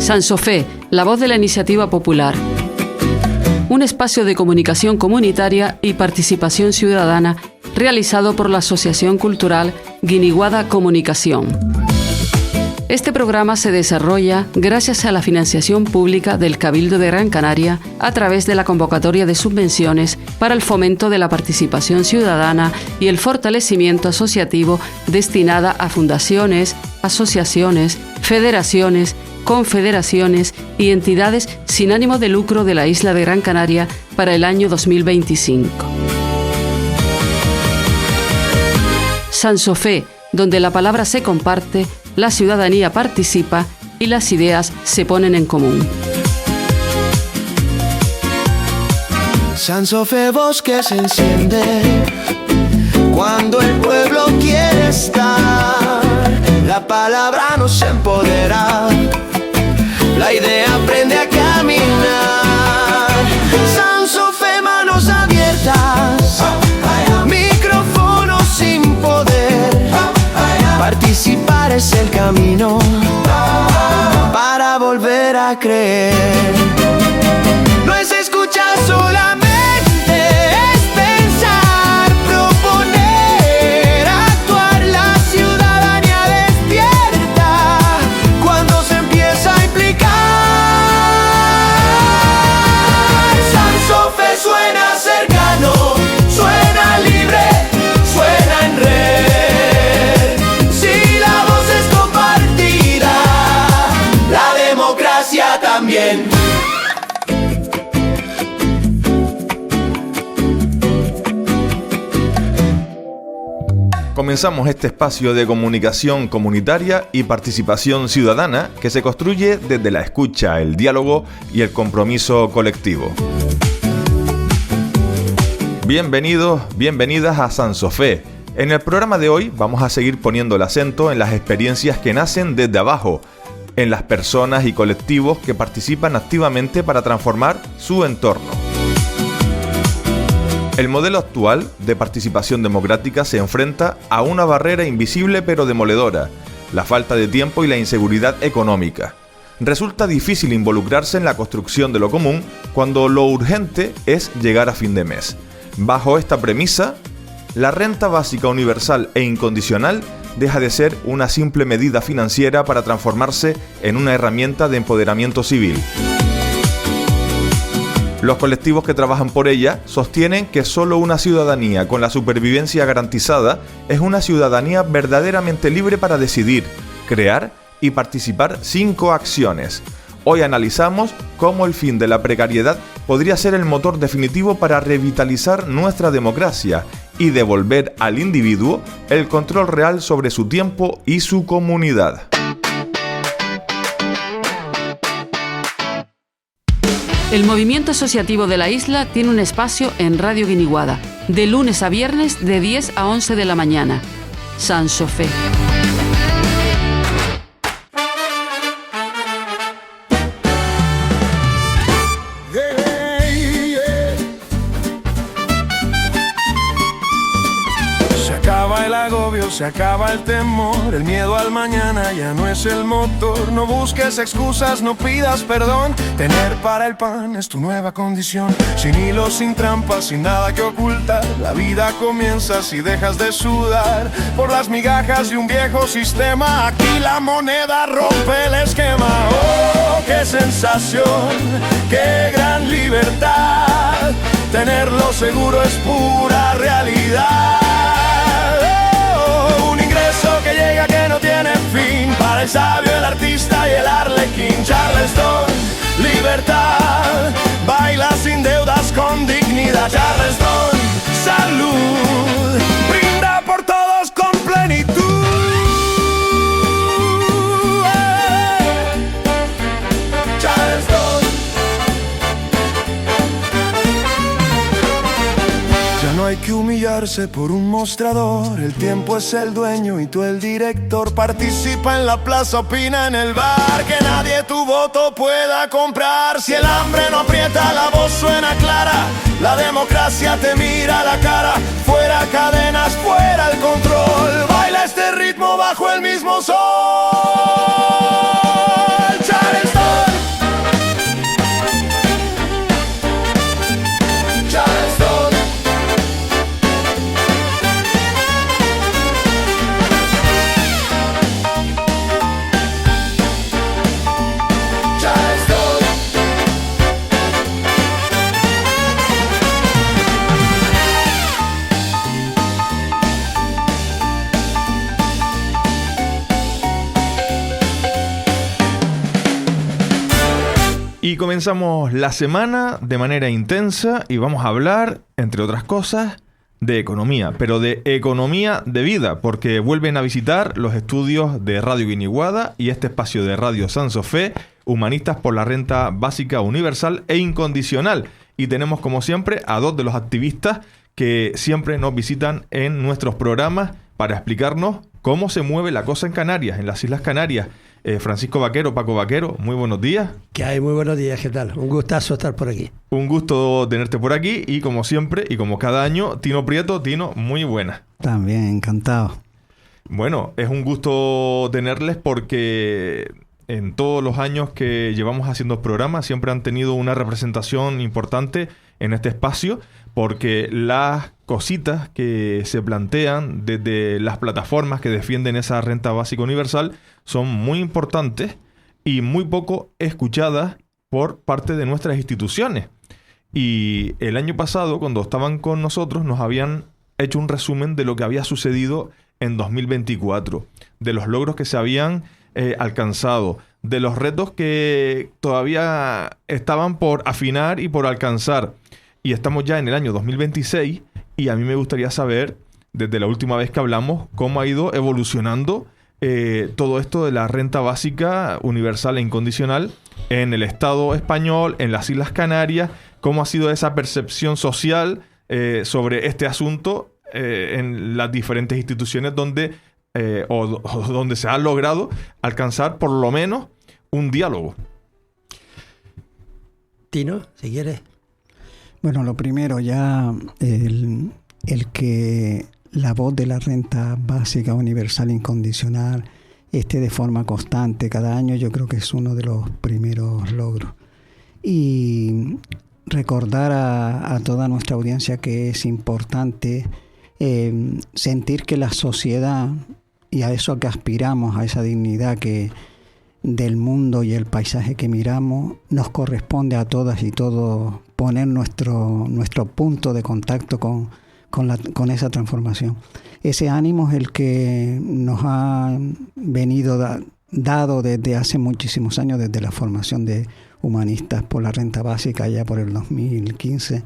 Sansofé, la voz de la iniciativa popular. Un espacio de comunicación comunitaria y participación ciudadana realizado por la Asociación Cultural Guiniguada Comunicación. Este programa se desarrolla gracias a la financiación pública del Cabildo de Gran Canaria a través de la convocatoria de subvenciones para el fomento de la participación ciudadana y el fortalecimiento asociativo destinada a fundaciones, asociaciones, federaciones, confederaciones y entidades sin ánimo de lucro de la isla de Gran Canaria para el año 2025. Sansofé, donde la palabra se comparte, la ciudadanía participa y las ideas se ponen en común. Sansofé, voz que se enciende cuando el pueblo quiere estar. La palabra nos empodera, la idea aprende a caminar. Sansofé, manos abiertas, micrófono sin poder. Participar es el camino para volver a creer. No es escuchar solamente, es pensar, proponer, actuar. La ciudadanía despierta cuando se empieza a implicar. Sansofé suena cercano, suena libre, suena en red. También. Comenzamos este espacio de comunicación comunitaria y participación ciudadana que se construye desde la escucha, el diálogo y el compromiso colectivo. Bienvenidos, bienvenidas a Sansofé. En el programa de hoy vamos a seguir poniendo el acento en las experiencias que nacen desde abajo, en las personas y colectivos que participan activamente para transformar su entorno. El modelo actual de participación democrática se enfrenta a una barrera invisible pero demoledora, la falta de tiempo y la inseguridad económica. Resulta difícil involucrarse en la construcción de lo común cuando lo urgente es llegar a fin de mes. Bajo esta premisa, la renta básica universal e incondicional deja de ser una simple medida financiera para transformarse en una herramienta de empoderamiento civil. Los colectivos que trabajan por ella sostienen que solo una ciudadanía con la supervivencia garantizada es una ciudadanía verdaderamente libre para decidir, crear y participar sin coacciones. Hoy analizamos cómo el fin de la precariedad podría ser el motor definitivo para revitalizar nuestra democracia y devolver al individuo el control real sobre su tiempo y su comunidad. El movimiento asociativo de la isla tiene un espacio en Radio Guiniguada, de lunes a viernes de 10 a 11 de la mañana. Sansofé. Se acaba el temor, el miedo al mañana ya no es el motor. No busques excusas, no pidas perdón. Tener para el pan es tu nueva condición. Sin hilos, sin trampas, sin nada que ocultar. La vida comienza si dejas de sudar por las migajas de un viejo sistema. Aquí la moneda rompe el esquema. Oh, qué sensación, qué gran libertad. Tenerlo seguro es pura realidad. Que llega que no tiene fin, para el sabio, el artista y el arlequín. Charleston, libertad, baila sin deudas con dignidad. Charleston, salud, brinda por todos con plenitud. Charleston. Ya no hay que humillarse por un mostrador. El tiempo es el dueño y tú el director. Participa en la plaza, opina en el bar. Que nadie tu voto pueda comprar. Si el hambre no aprieta, la voz suena clara. La democracia te mira a la cara. Fuera cadenas, fuera el control. Baila este ritmo bajo el mismo sol. Charleston. Y comenzamos la semana de manera intensa y vamos a hablar, entre otras cosas, de economía, pero de economía de vida, porque vuelven a visitar los estudios de Radio Guiniguada y este espacio de Radio Sansofé, Humanistas por la Renta Básica Universal e Incondicional. Y tenemos, como siempre, a dos de los activistas que siempre nos visitan en nuestros programas para explicarnos cómo se mueve la cosa en Canarias, en las Islas Canarias. Francisco Vaquero, Paco Vaquero, muy buenos días. ¿Qué hay? Muy buenos días, ¿qué tal? Un gustazo estar por aquí. Un gusto tenerte por aquí y como siempre y como cada año, Tino Prieto. Tino, muy buena. También, encantado. Bueno, es un gusto tenerles porque en todos los años que llevamos haciendo programas siempre han tenido una representación importante en este espacio, porque las cositas que se plantean desde las plataformas que defienden esa renta básica universal son muy importantes y muy poco escuchadas por parte de nuestras instituciones. Y el año pasado, cuando estaban con nosotros, nos habían hecho un resumen de lo que había sucedido en 2024, de los logros que se habían alcanzado, de los retos que todavía estaban por afinar y por alcanzar. Y estamos ya en el año 2026 y a mí me gustaría saber, desde la última vez que hablamos, cómo ha ido evolucionando todo esto de la renta básica universal e incondicional en el Estado español, en las Islas Canarias, cómo ha sido esa percepción social sobre este asunto en las diferentes instituciones donde se ha logrado alcanzar por lo menos un diálogo. Tino, si quieres. Bueno, lo primero ya, el que la voz de la renta básica universal incondicional esté de forma constante cada año, yo creo que es uno de los primeros logros. Y recordar a toda nuestra audiencia que es importante sentir que la sociedad, y a eso que aspiramos, a esa dignidad que del mundo y el paisaje que miramos, nos corresponde a todas y todos poner nuestro punto de contacto con esa transformación. Ese ánimo es el que nos ha venido dado desde hace muchísimos años, desde la formación de Humanistas por la Renta Básica, ya por el 2015,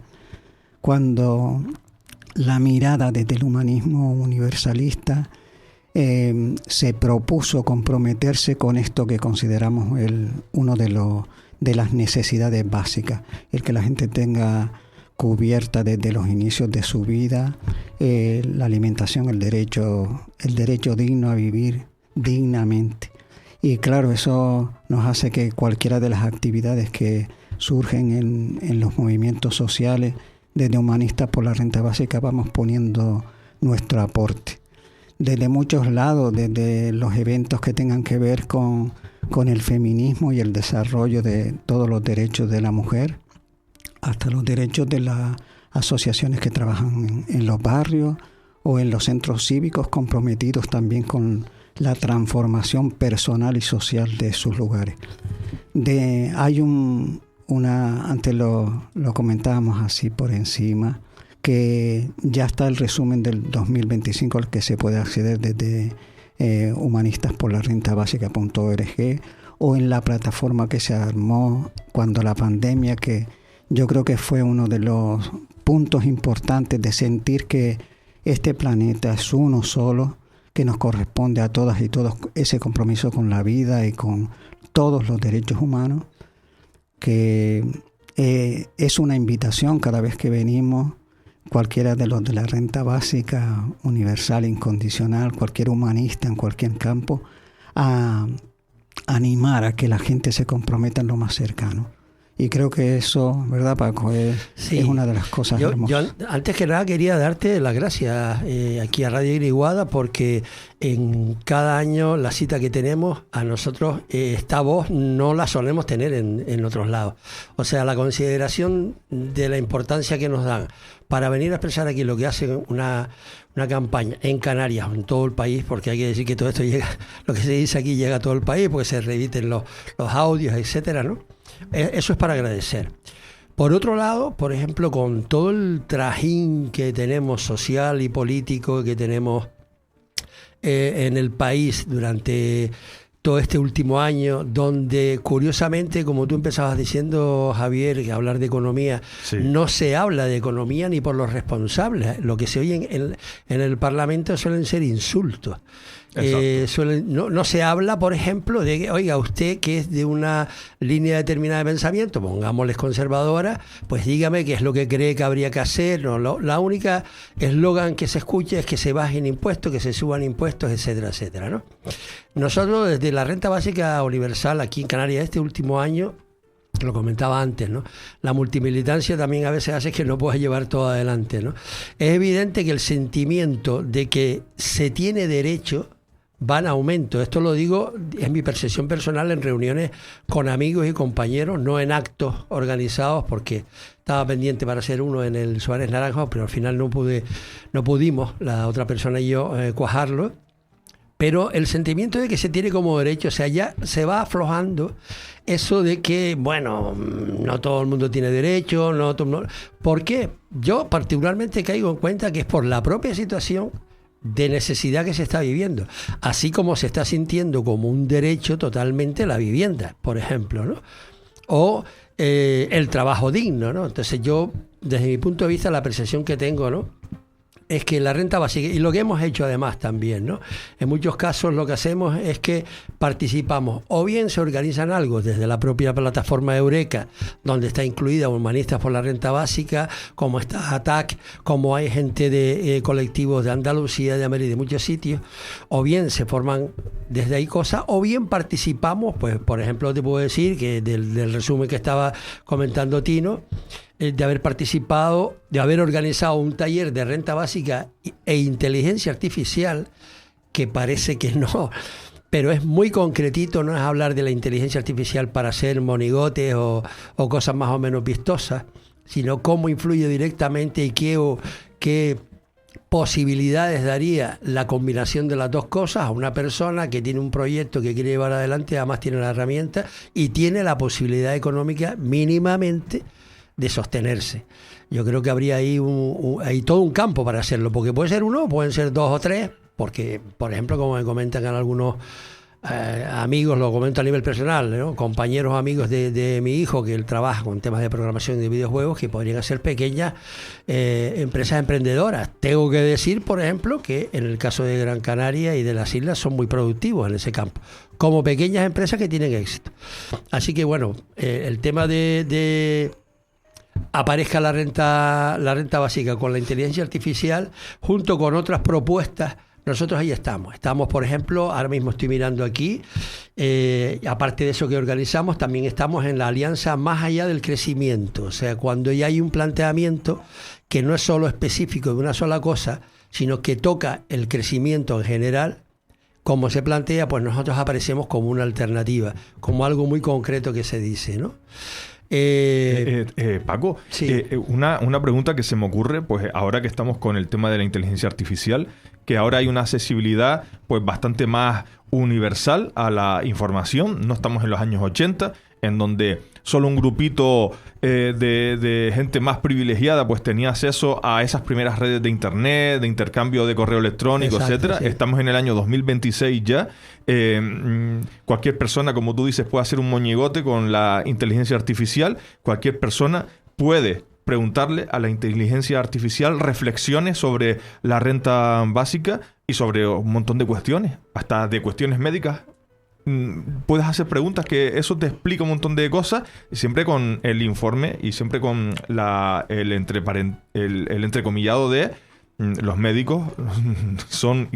cuando la mirada desde el humanismo universalista se propuso comprometerse con esto que consideramos uno de las necesidades básicas, el que la gente tenga cubierta desde los inicios de su vida la alimentación, el derecho digno a vivir dignamente. Y claro, eso nos hace que cualquiera de las actividades que surgen en los movimientos sociales desde Humanistas por la Renta Básica vamos poniendo nuestro aporte. Desde muchos lados, desde los eventos que tengan que ver con el feminismo y el desarrollo de todos los derechos de la mujer, hasta los derechos de las asociaciones que trabajan en los barrios o en los centros cívicos, comprometidos también con la transformación personal y social de sus lugares. Hay antes lo comentábamos así por encima, que ya está el resumen del 2025 al que se puede acceder desde humanistasporlarrentabásica.org o en la plataforma que se armó cuando la pandemia, que yo creo que fue uno de los puntos importantes de sentir que este planeta es uno solo, que nos corresponde a todas y todos ese compromiso con la vida y con todos los derechos humanos, que es una invitación cada vez que venimos, cualquiera de los de la renta básica universal incondicional, cualquier humanista en cualquier campo, a animar a que la gente se comprometa en lo más cercano. Y creo que eso, ¿verdad, Paco? Sí. Es una de las cosas hermosas. Yo antes que nada quería darte las gracias aquí a Radio Guiniguada, porque en cada año la cita que tenemos, a nosotros esta voz no la solemos tener en otros lados. O sea, la consideración de la importancia que nos dan para venir a expresar aquí lo que hace una campaña en Canarias, en todo el país, porque hay que decir que todo esto llega, lo que se dice aquí llega a todo el país, porque se reediten los audios, etcétera, ¿no? Eso es para agradecer. Por otro lado, por ejemplo, con todo el trajín que tenemos social y político que tenemos en el país durante todo este último año, donde curiosamente, como tú empezabas diciendo, Javier, que hablar de economía, sí, no se habla de economía ni por los responsables. Lo que se oye en el Parlamento suelen ser insultos. No se habla, por ejemplo, de que, oiga, usted que es de una línea determinada de pensamiento, pongámosles conservadora, pues dígame qué es lo que cree que habría que hacer. No, la única eslogan que se escucha es que se bajen impuestos, que se suban impuestos, etcétera, etcétera, ¿no? Nosotros, desde la renta básica universal aquí en Canarias, este último año, lo comentaba antes, ¿no? La multimilitancia también a veces hace que no puedas llevar todo adelante, ¿no? Es evidente que el sentimiento de que se tiene derecho va en aumento. Esto lo digo, es mi percepción personal en reuniones con amigos y compañeros, no en actos organizados, porque estaba pendiente para hacer uno en el Suárez Naranjo, pero al final no pudimos, la otra persona y yo, cuajarlo. Pero el sentimiento de que se tiene como derecho, o sea, ya se va aflojando eso de que, bueno, no todo el mundo tiene derecho, ¿por qué? Yo particularmente caigo en cuenta que es por la propia situación de necesidad que se está viviendo, así como se está sintiendo como un derecho totalmente la vivienda, por ejemplo, ¿no? O el trabajo digno, ¿no? Entonces yo, desde mi punto de vista, la percepción que tengo, ¿no?, es que la renta básica, y lo que hemos hecho además también, ¿no?, en muchos casos lo que hacemos es que participamos, o bien se organizan algo desde la propia plataforma Eureka, donde está incluida Humanistas por la Renta Básica, como está ATAC, como hay gente de colectivos de Andalucía, de América, de muchos sitios, o bien se forman desde ahí cosas, o bien participamos, pues por ejemplo te puedo decir que del resumen que estaba comentando Tino, de haber participado, de haber organizado un taller de renta básica e inteligencia artificial, que parece que no, pero es muy concretito, no es hablar de la inteligencia artificial para hacer monigotes o cosas más o menos vistosas, sino cómo influye directamente y qué posibilidades daría la combinación de las dos cosas a una persona que tiene un proyecto que quiere llevar adelante, además tiene la herramienta y tiene la posibilidad económica mínimamente de sostenerse. Yo creo que habría ahí hay todo un campo para hacerlo, porque puede ser uno, pueden ser dos o tres, porque, por ejemplo, como me comentan algunos amigos, lo comento a nivel personal, ¿no?, compañeros amigos de mi hijo, que él trabaja con temas de programación de videojuegos, que podrían ser pequeñas empresas emprendedoras. Tengo que decir, por ejemplo, que en el caso de Gran Canaria y de las islas son muy productivos en ese campo, como pequeñas empresas que tienen éxito. Así que, bueno, el tema de aparezca la renta básica con la inteligencia artificial, junto con otras propuestas, nosotros ahí estamos. Estamos, por ejemplo, ahora mismo estoy mirando aquí, aparte de eso que organizamos, también estamos en la alianza Más Allá del Crecimiento. O sea, cuando ya hay un planteamiento que no es solo específico de una sola cosa, sino que toca el crecimiento en general, como se plantea, pues nosotros aparecemos como una alternativa, como algo muy concreto que se dice, ¿no? Paco, sí. Una pregunta que se me ocurre, pues ahora que estamos con el tema de la inteligencia artificial, que ahora hay una accesibilidad pues bastante más universal a la información. No estamos en los años 80, en donde solo un grupito de gente más privilegiada pues tenía acceso a esas primeras redes de internet, de intercambio de correo electrónico, etcétera. Sí. Estamos en el año 2026 ya. Cualquier persona, como tú dices, puede hacer un moñigote con la inteligencia artificial. Cualquier persona puede preguntarle a la inteligencia artificial reflexiones sobre la renta básica y sobre un montón de cuestiones, hasta de cuestiones médicas. Puedes hacer preguntas que eso te explica un montón de cosas, siempre con el informe y siempre con el entrecomillado de los médicos son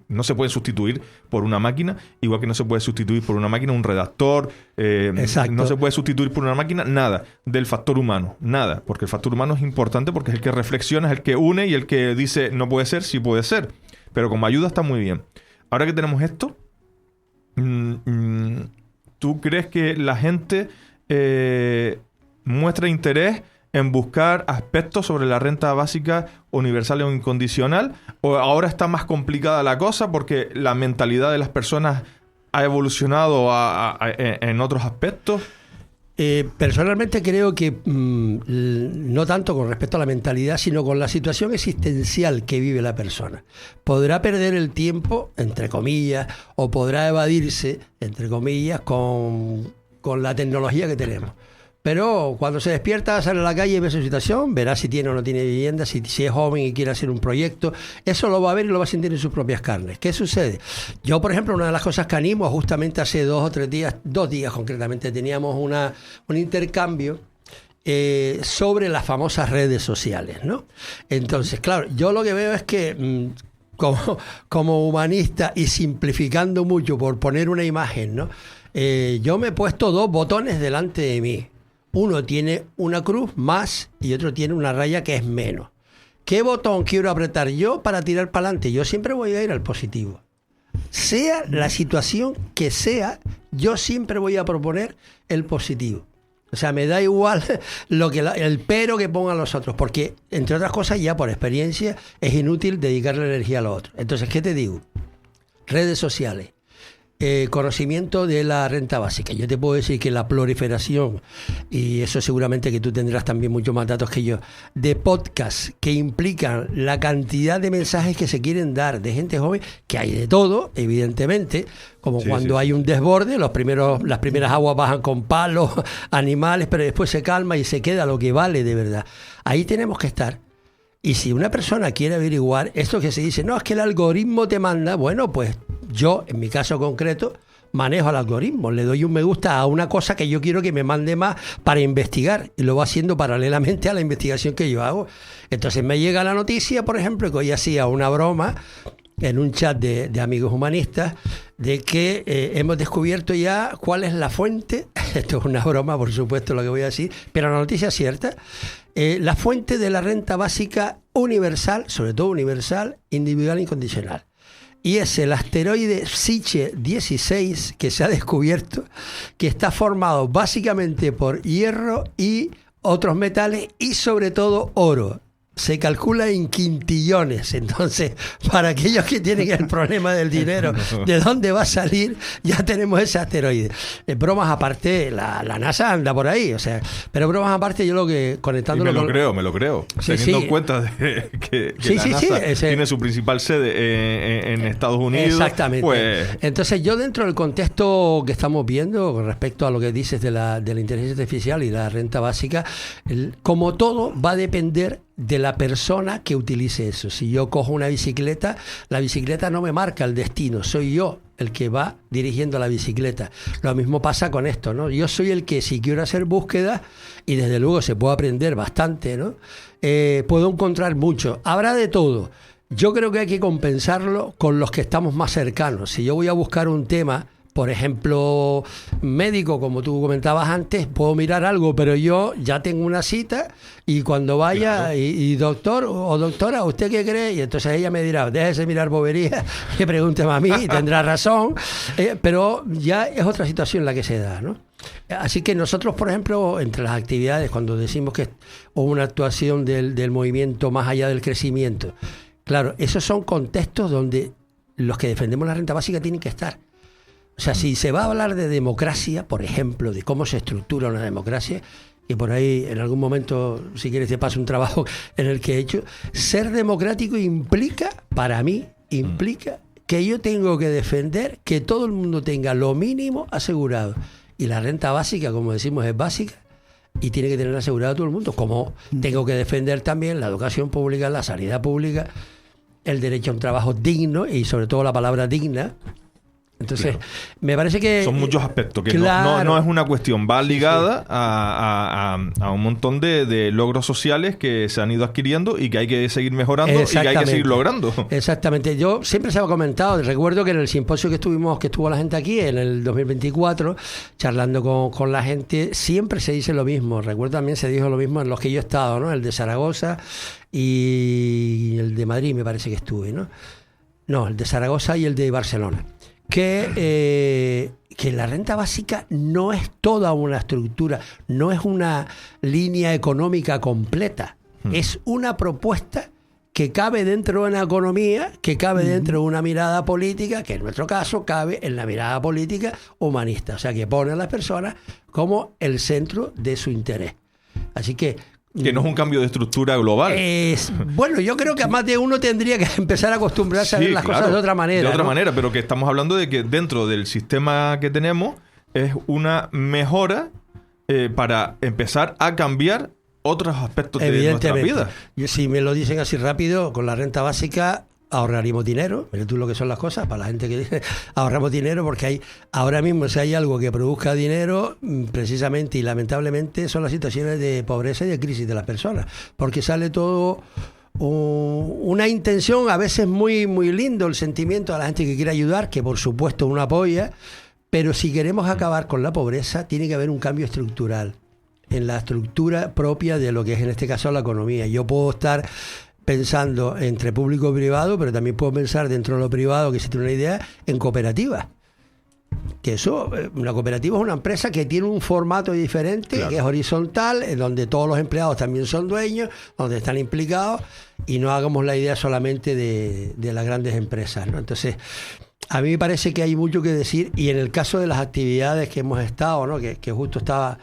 no se pueden sustituir por una máquina, igual que no se puede sustituir por una máquina un redactor, no se puede sustituir por una máquina nada del factor humano, nada, porque el factor humano es importante porque es el que reflexiona, es el que une y el que dice no puede ser, sí puede ser, pero como ayuda está muy bien. Ahora que tenemos esto, ¿tú crees que la gente muestra interés en buscar aspectos sobre la renta básica universal o incondicional? ¿O ahora está más complicada la cosa porque la mentalidad de las personas ha evolucionado en otros aspectos? Personalmente creo que no tanto con respecto a la mentalidad, sino con la situación existencial que vive la persona. Podrá perder el tiempo, entre comillas, o podrá evadirse, entre comillas, con la tecnología que tenemos. Pero cuando se despierta, sale a la calle y ve su situación, verá si tiene o no tiene vivienda, si es joven y quiere hacer un proyecto. Eso lo va a ver y lo va a sentir en sus propias carnes. ¿Qué sucede? Yo, por ejemplo, una de las cosas que animo, justamente hace 2 o 3 días, 2 días concretamente, teníamos un intercambio sobre las famosas redes sociales, ¿no? Entonces, claro, yo lo que veo es que como humanista y simplificando mucho por poner una imagen, ¿no? Yo me he puesto 2 botones delante de mí. Uno tiene una cruz más y otro tiene una raya que es menos. ¿Qué botón quiero apretar yo para tirar para adelante? Yo siempre voy a ir al positivo. Sea la situación que sea, yo siempre voy a proponer el positivo. O sea, me da igual el pero que pongan los otros, porque, entre otras cosas, ya por experiencia, es inútil dedicarle energía a lo otro. Entonces, ¿qué te digo? Redes sociales. Conocimiento de la renta básica. Yo te puedo decir que la proliferación, y eso seguramente que tú tendrás también muchos más datos que yo, de podcasts que implican la cantidad de mensajes que se quieren dar de gente joven, que hay de todo, evidentemente, como cuando hay un desborde, las primeras aguas bajan con palos, animales, pero después se calma y se queda lo que vale de verdad. Ahí tenemos que estar. Y si una persona quiere averiguar esto que se dice, no, es que el algoritmo te manda, bueno, pues yo, en mi caso concreto, manejo el algoritmo. Le doy un me gusta a una cosa que yo quiero que me mande más para investigar. Y lo va haciendo paralelamente a la investigación que yo hago. Entonces me llega la noticia, por ejemplo, que hoy hacía una broma en un chat de amigos humanistas, de que hemos descubierto ya cuál es la fuente, esto es una broma, por supuesto, lo que voy a decir, pero la noticia es cierta, la fuente de la renta básica universal, sobre todo universal, individual e incondicional. Y es el asteroide Psyche 16 que se ha descubierto, que está formado básicamente por hierro y otros metales y sobre todo oro. Se calcula en quintillones. Entonces, para aquellos que tienen el problema del dinero, ¿de dónde va a salir? Ya tenemos ese asteroide. Bromas aparte, la NASA anda por ahí, o sea, pero bromas aparte, yo lo que conectándolo. Me lo creo. Sí, teniendo en cuenta que la NASA tiene su principal sede en Estados Unidos. Exactamente. Pues... Entonces, yo dentro del contexto que estamos viendo con respecto a lo que dices de la inteligencia artificial y la renta básica, como todo va a depender de la persona que utilice eso. Si yo cojo una bicicleta, la bicicleta no me marca el destino, soy yo el que va dirigiendo la bicicleta. Lo mismo pasa con esto, ¿no? Yo soy el que, si quiero hacer búsqueda, y desde luego se puede aprender bastante, ¿no? Puedo encontrar mucho. Habrá de todo. Yo creo que hay que compensarlo con los que estamos más cercanos. Si yo voy a buscar un tema, por ejemplo, médico, como tú comentabas antes, puedo mirar algo, pero yo ya tengo una cita y cuando vaya, claro. y doctor o doctora, ¿usted qué cree? Y entonces ella me dirá, déjese mirar boberías, que pregúnteme a mí, y tendrá razón, pero ya es otra situación la que se da, ¿no? Así que nosotros, por ejemplo, entre las actividades, cuando decimos que hubo una actuación del movimiento más allá del crecimiento, claro, esos son contextos donde los que defendemos la renta básica tienen que estar. O sea, si se va a hablar de democracia, por ejemplo, de cómo se estructura una democracia, y por ahí en algún momento, si quieres, te paso un trabajo en el que he hecho, ser democrático para mí, implica que yo tengo que defender que todo el mundo tenga lo mínimo asegurado. Y la renta básica, como decimos, es básica y tiene que tener asegurado a todo el mundo. Como tengo que defender también la educación pública, la sanidad pública, el derecho a un trabajo digno y sobre todo la palabra digna. Entonces, claro, me parece que... Son muchos aspectos, que claro, no es una cuestión, va ligada a un montón de logros sociales que se han ido adquiriendo y que hay que seguir mejorando y que hay que seguir logrando. Exactamente. Yo siempre se ha comentado, recuerdo que en el simposio que estuvo la gente aquí en el 2024, charlando con la gente, siempre se dice lo mismo. Recuerdo también se dijo lo mismo en los que yo he estado, ¿no? El de Zaragoza y el de Madrid me parece que estuve, ¿no? No, el de Zaragoza y el de Barcelona. Que la renta básica no es toda una estructura, no es una línea económica completa, es una propuesta que cabe dentro de una economía, que cabe dentro de una mirada política, que en nuestro caso cabe en la mirada política humanista. O sea, que pone a las personas como el centro de su interés. Así que no es un cambio de estructura global. Bueno, yo creo que más de uno tendría que empezar a acostumbrarse a ver las cosas de otra manera. De otra manera, pero que estamos hablando de que dentro del sistema que tenemos es una mejora para empezar a cambiar otros aspectos de nuestra vida. Si me lo dicen así rápido, con la renta básica ahorraríamos dinero. Mira tú lo que son las cosas, para la gente que dice ahorramos dinero, porque ahora mismo si hay algo que produzca dinero, precisamente y lamentablemente son las situaciones de pobreza y de crisis de las personas, porque sale todo una intención, a veces muy, muy lindo el sentimiento de la gente que quiere ayudar, que por supuesto uno apoya, pero si queremos acabar con la pobreza tiene que haber un cambio estructural en la estructura propia de lo que es en este caso la economía. Yo puedo estar pensando entre público y privado, pero también puedo pensar dentro de lo privado, que si tiene una idea, en cooperativas. Que eso, una cooperativa es una empresa que tiene un formato diferente, claro, que es horizontal, en donde todos los empleados también son dueños, donde están implicados, y no hagamos la idea solamente de las grandes empresas, ¿no? Entonces, a mí me parece que hay mucho que decir, y en el caso de las actividades que hemos estado, ¿no? que justo estaba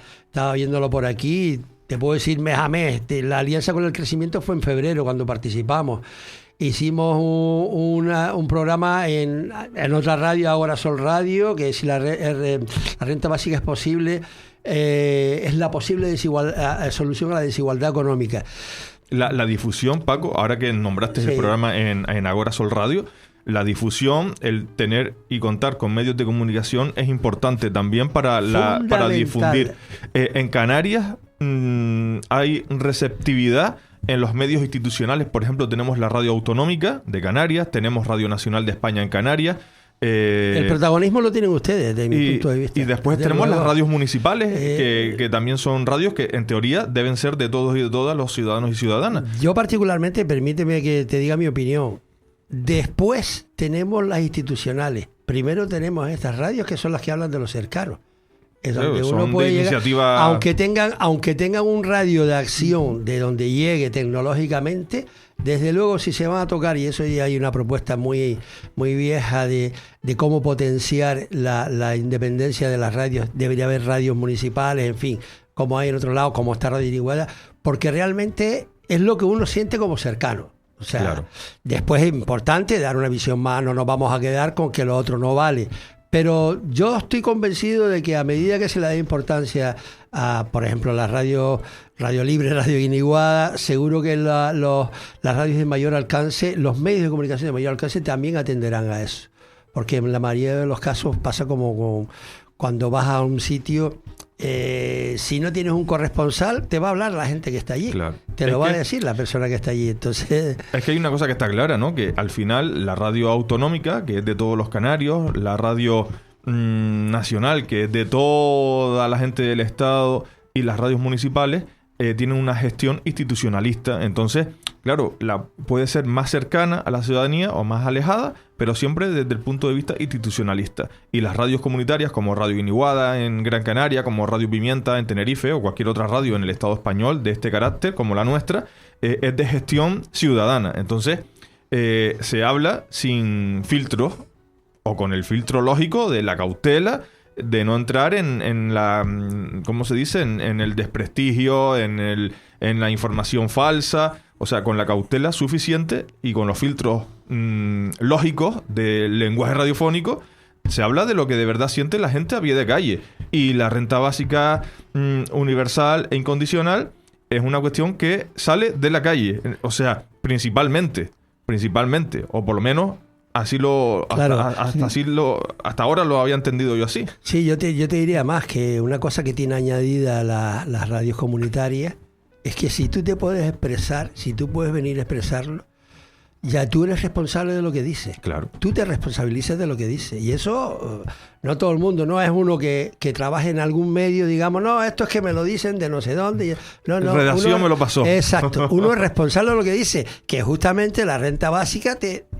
viéndolo por aquí, te puedo decir mes a mes. La Alianza con el Crecimiento fue en febrero cuando participamos. Hicimos un programa en otra radio, Ahora Sol Radio, que si la renta básica es posible, es la posible solución a la desigualdad económica. La difusión, Paco, ahora que nombraste el programa en Agora Sol Radio, la difusión, el tener y contar con medios de comunicación es importante también para difundir. En Canarias hay receptividad en los medios institucionales. Por ejemplo, tenemos la Radio Autonómica de Canarias, tenemos Radio Nacional de España en Canarias. El protagonismo lo tienen ustedes, desde mi punto de vista. Y después tenemos las radios municipales, que también son radios que en teoría deben ser de todos y de todas los ciudadanos y ciudadanas. Yo particularmente, permíteme que te diga mi opinión, después tenemos las institucionales. Primero tenemos estas radios que son las que hablan de los cercanos. Es donde uno puede llegar, aunque tengan un radio de acción de donde llegue tecnológicamente, desde luego si se van a tocar, y eso ya hay una propuesta muy, muy vieja de cómo potenciar la independencia de las radios. Debería haber radios municipales, en fin, como hay en otro lado, como está Radio Guiniguada, porque realmente es lo que uno siente como cercano. O sea, claro, después es importante dar una visión más, no nos vamos a quedar con que lo otro no vale. Pero yo estoy convencido de que a medida que se le dé importancia a, por ejemplo, la Radio Libre, Radio Guiniguada, seguro que las radios de mayor alcance, los medios de comunicación de mayor alcance también atenderán a eso. Porque en la mayoría de los casos pasa como cuando vas a un sitio, si no tienes un corresponsal, te va a hablar la gente que está allí. Claro. Te lo va a decir la persona que está allí. Entonces, es que hay una cosa que está clara, ¿no? Que al final la radio autonómica, que es de todos los canarios, la radio nacional, que es de toda la gente del Estado, y las radios municipales tienen una gestión institucionalista. Entonces, claro, puede ser más cercana a la ciudadanía o más alejada, pero siempre desde el punto de vista institucionalista. Y las radios comunitarias, como Radio Guiniguada en Gran Canaria, como Radio Pimienta en Tenerife, o cualquier otra radio en el Estado español de este carácter, como la nuestra, es de gestión ciudadana. Entonces, se habla sin filtros, o con el filtro lógico de la cautela, de no entrar en la, ¿cómo se dice? En el desprestigio, en la información falsa. O sea, con la cautela suficiente y con los filtros lógicos del lenguaje radiofónico, se habla de lo que de verdad siente la gente a pie de calle. Y la renta básica universal e incondicional es una cuestión que sale de la calle. O sea, principalmente, o por lo menos así hasta ahora lo había entendido yo así. Sí, yo te diría más que una cosa que tiene añadida las radios comunitarias es que si tú te puedes expresar, si tú puedes venir a expresarlo, ya tú eres responsable de lo que dices. Claro. Tú te responsabilizas de lo que dices. Y eso no todo el mundo, no es uno que trabaje en algún medio, digamos, no, esto es que me lo dicen de no sé dónde. No, redacción me lo pasó. Exacto. Uno es responsable de lo que dice, que justamente la renta básica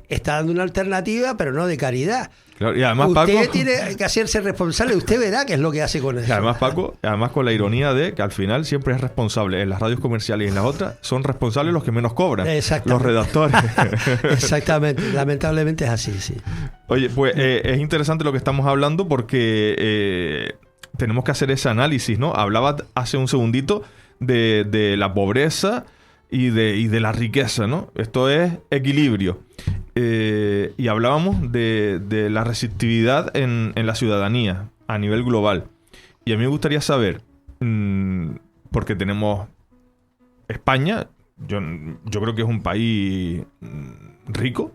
está dando una alternativa, pero no de caridad. Claro, y además, usted Paco, tiene que hacerse responsable, usted verá qué es lo que hace con eso. y además, Paco, además con la ironía de que al final siempre es responsable, en las radios comerciales y en las otras, son responsables los que menos cobran, los redactores. Exactamente, lamentablemente es así, sí. Oye, pues es interesante lo que estamos hablando porque tenemos que hacer ese análisis, ¿no? Hablaba hace un segundito de la pobreza y de la riqueza, ¿no? Esto es equilibrio. Y hablábamos de la receptividad en la ciudadanía a nivel global. Y a mí me gustaría saber, porque tenemos España, yo creo que es un país rico.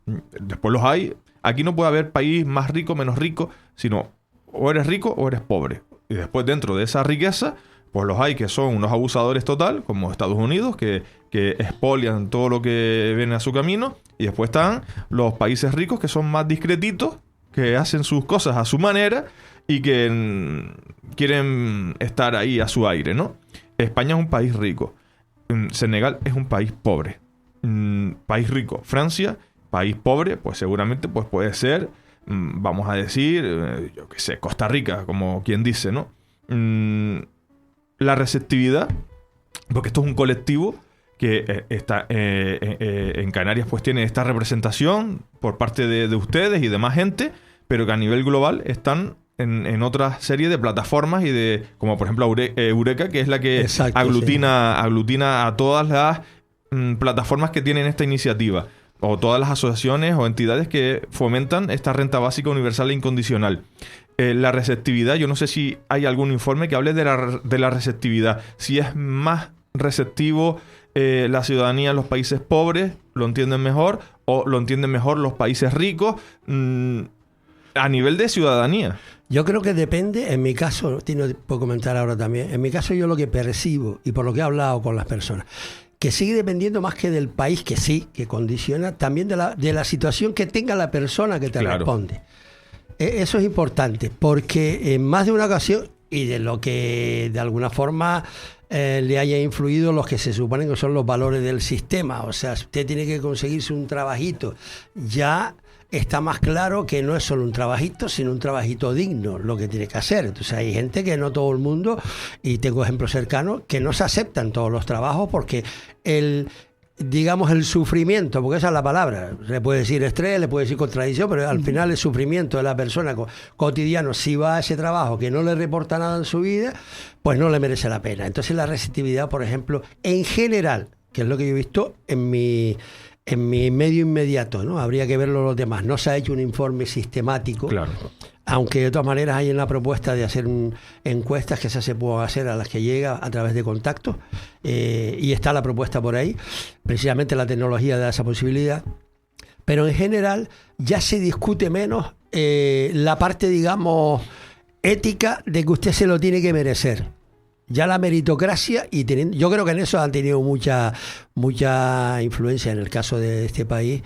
Después los hay. Aquí no puede haber país más rico, menos rico, sino o eres rico o eres pobre. Y después dentro de esa riqueza, pues los hay que son unos abusadores total, como Estados Unidos, que expolian todo lo que viene a su camino. Y después están los países ricos que son más discretitos, que hacen sus cosas a su manera y que quieren estar ahí a su aire, ¿no? España es un país rico. Senegal es un país pobre. País rico. Francia, país pobre, pues seguramente pues puede ser, vamos a decir, yo qué sé, Costa Rica, como quien dice, ¿no? La receptividad, porque esto es un colectivo que está en Canarias, pues tiene esta representación por parte de ustedes y de más gente, pero que a nivel global están en otra serie de plataformas y de, como por ejemplo Eureka, que es la que aglutina a todas las plataformas que tienen esta iniciativa, o todas las asociaciones o entidades que fomentan esta renta básica universal e incondicional. La receptividad, yo no sé si hay algún informe que hable de la receptividad, si es más receptivo la ciudadanía en los países pobres, lo entienden mejor, o lo entienden mejor los países ricos, a nivel de ciudadanía. Yo creo que depende, en mi caso, puedo comentar ahora también, en mi caso yo lo que percibo y por lo que he hablado con las personas, que sigue dependiendo más que del país, que sí, que condiciona, también de la situación que tenga la persona que te responde. Eso es importante, porque en más de una ocasión, y de lo que de alguna forma le haya influido los que se suponen que son los valores del sistema, o sea, usted tiene que conseguirse un trabajito, ya está más claro que no es solo un trabajito, sino un trabajito digno lo que tiene que hacer. Entonces hay gente que no todo el mundo, y tengo ejemplos cercanos, que no se aceptan todos los trabajos porque el sufrimiento, porque esa es la palabra, le puede decir estrés, le puede decir contradicción, pero al final el sufrimiento de la persona cotidiano, si va a ese trabajo que no le reporta nada en su vida, pues no le merece la pena. Entonces la receptividad, por ejemplo, en general, que es lo que yo he visto en mi medio inmediato, ¿no? Habría que verlo los demás. No se ha hecho un informe sistemático, claro, aunque de todas maneras hay una propuesta de hacer encuestas que se pueden hacer a las que llega a través de contactos, y está la propuesta por ahí. Precisamente la tecnología da esa posibilidad. Pero en general ya se discute menos la parte, digamos, ética de que usted se lo tiene que merecer. Ya la meritocracia, yo creo que en eso han tenido mucha influencia en el caso de este país,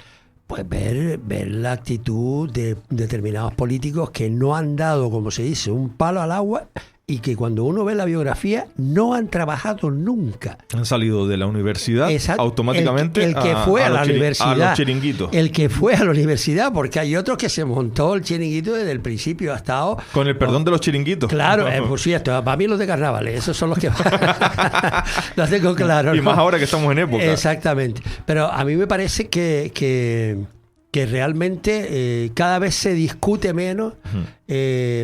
pues ver la actitud de determinados políticos que no han dado, como se dice, un palo al agua, y que cuando uno ve la biografía no han trabajado nunca. Han salido de la universidad. Exacto. Automáticamente el que fue a la universidad. A los chiringuitos. El que fue a la universidad, porque hay otros que se montó el chiringuito desde el principio hasta ahora. Con el perdón de los chiringuitos. Claro, por cierto, para mí los de carnavales, esos son los que los tengo claro, ¿no? Y más ahora que estamos en época. Exactamente. Pero a mí me parece que realmente cada vez se discute menos,